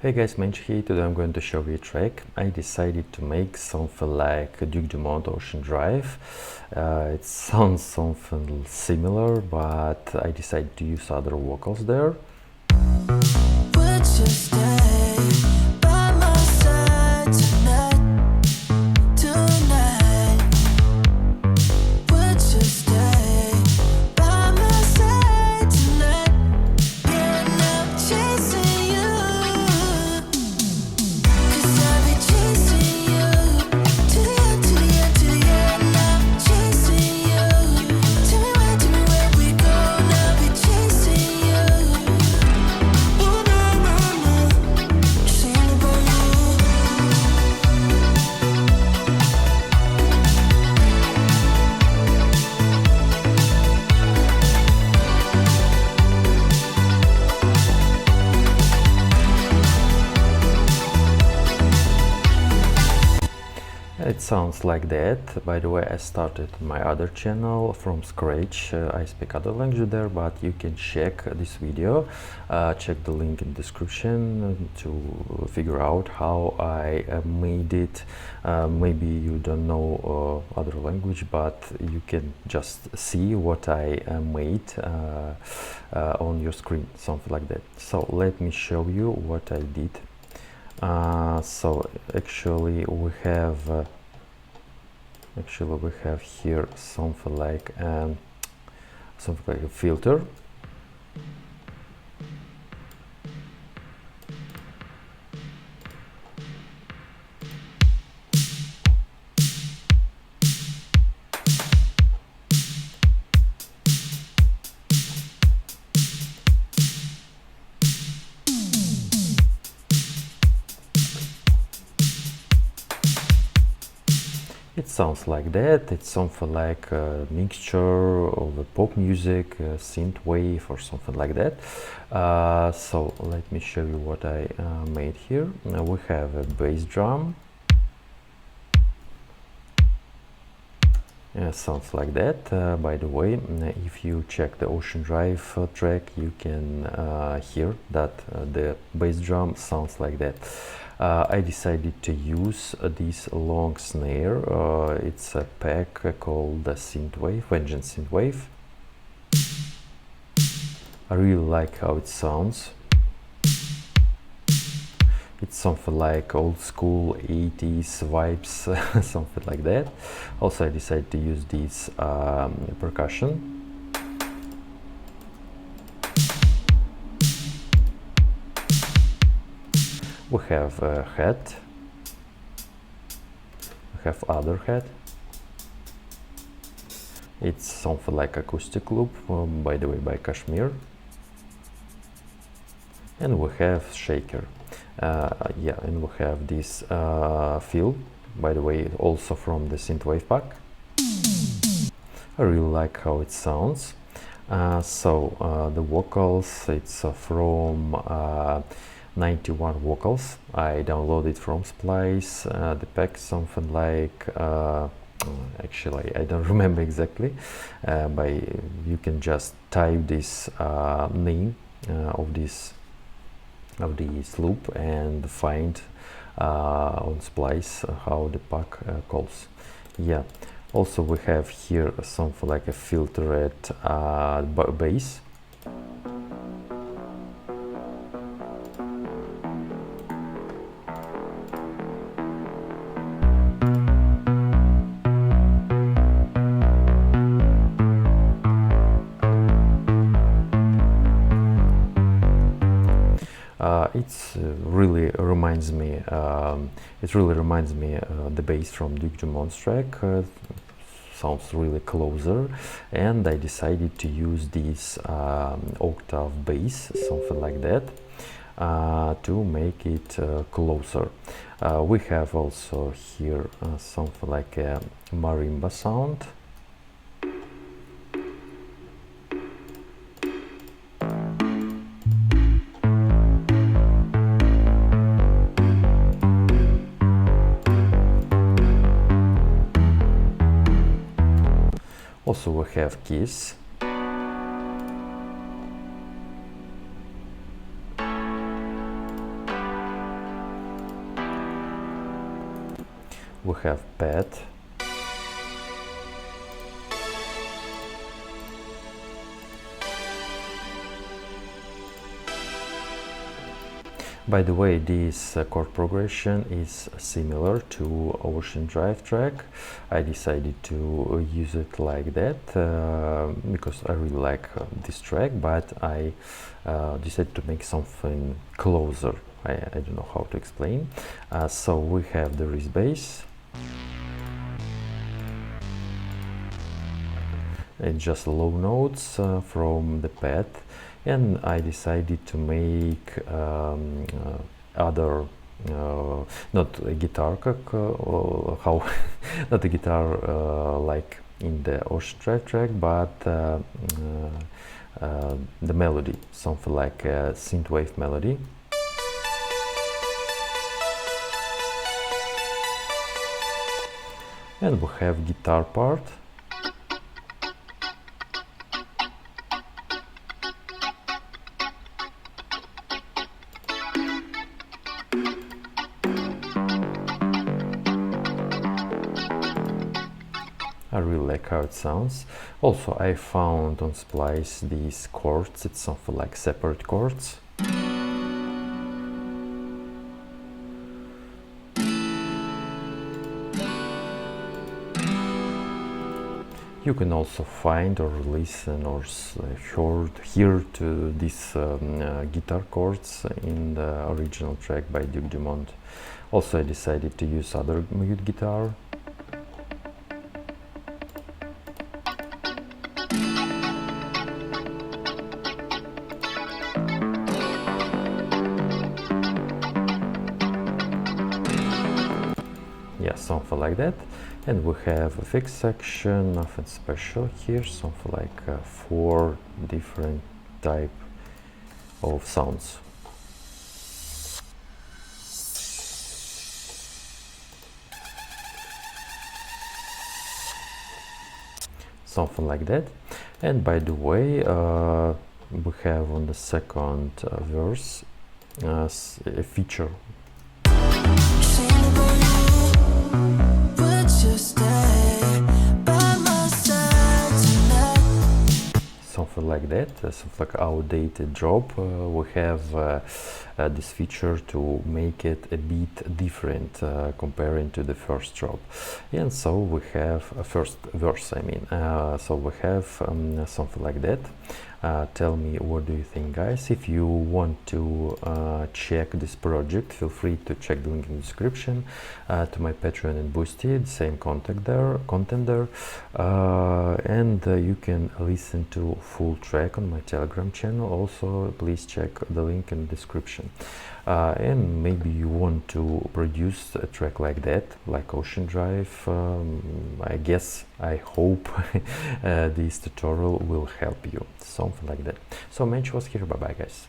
Hey guys, Mensch here. Today I'm going to show you a track. I decided to make something like Dumont Ocean Drive. It sounds something similar, but I decided to use other vocals there. Would you stay by my side tonight? Tonight. Would you stay by my side tonight? Yeah, I'm chasing you. 'Cause I'll be chasing you to the end, to the end, to the end. I'm chasing you. Tell me where we go. I'll be chasing you. Ooh, na, na, na. It's all about you. It sounds like that. By the way, I started my other channel from scratch. I speak other language there, but you can check this video. Check the link in description to figure out how I made it. Maybe you don't know other language, but you can just see what I made on your screen, something like that. So let me show you what I did. So actually we have here something like a filter. It sounds like that. It's something like a mixture of a pop music, synth wave, or something like that. So let me show you what I made here. We have a bass drum. Sounds like that. By the way, if you check the Ocean Drive track, you can hear that the bass drum sounds like that. I decided to use this long snare. It's a pack called the Synthwave, Vengeance Synthwave. I really like how it sounds. It's something like old school 80s vibes, something like that. Also, I decided to use this percussion. We have a hat. We have other hat. It's something like acoustic loop, by the way, by Kashmir. And we have shaker. And we have this fill, by the way, also from the Synthwave pack. I really like how it sounds. The vocals, it's from 91 vocals. I downloaded from Splice. The pack is something like actually I don't remember exactly, but you can just type this name of this loop and find on Splice how the pack calls. Yeah, also we have here something like a filtered bass. It really reminds me the bass from Dumont's track. Sounds really closer, and I decided to use this octave bass, something like that, to make it closer. We have also here something like a marimba sound. Also we have keys. We have pad. By the way, this chord progression is similar to Ocean Drive track. I decided to use it like that because I really like this track, but I decided to make something closer. I don't know how to explain. So we have the wrist bass. It's just low notes from the pad, and I decided to make other not a guitar how not a guitar like in the Ocean Drive track, but the melody, something like a synthwave melody. And we have guitar part. I really like how it sounds. Also, I found on Splice these chords, it's something like separate chords. You can also find or listen or hear to these guitar chords in the original track by Dumont. Also, I decided to use other mute guitar. Yeah, something like that. And we have a fixed section, nothing special here, something like 4 different type of sounds. Something like that. And by the way, we have on the second verse a feature. Something like that, something like outdated drop. We have this feature to make it a bit different comparing to the first drop. And so we have a first verse, I mean. So we have something like that. Tell me, what do you think, guys? If you want to check this project, feel free to check the link in the description to my Patreon and Boosty, the same content there, and you can listen to full track on my Telegram channel. Also, please check the link in the description. And maybe you want to produce a track like that, like Ocean Drive. I hope this tutorial will help you, something like that. So Mensch was here, bye bye guys.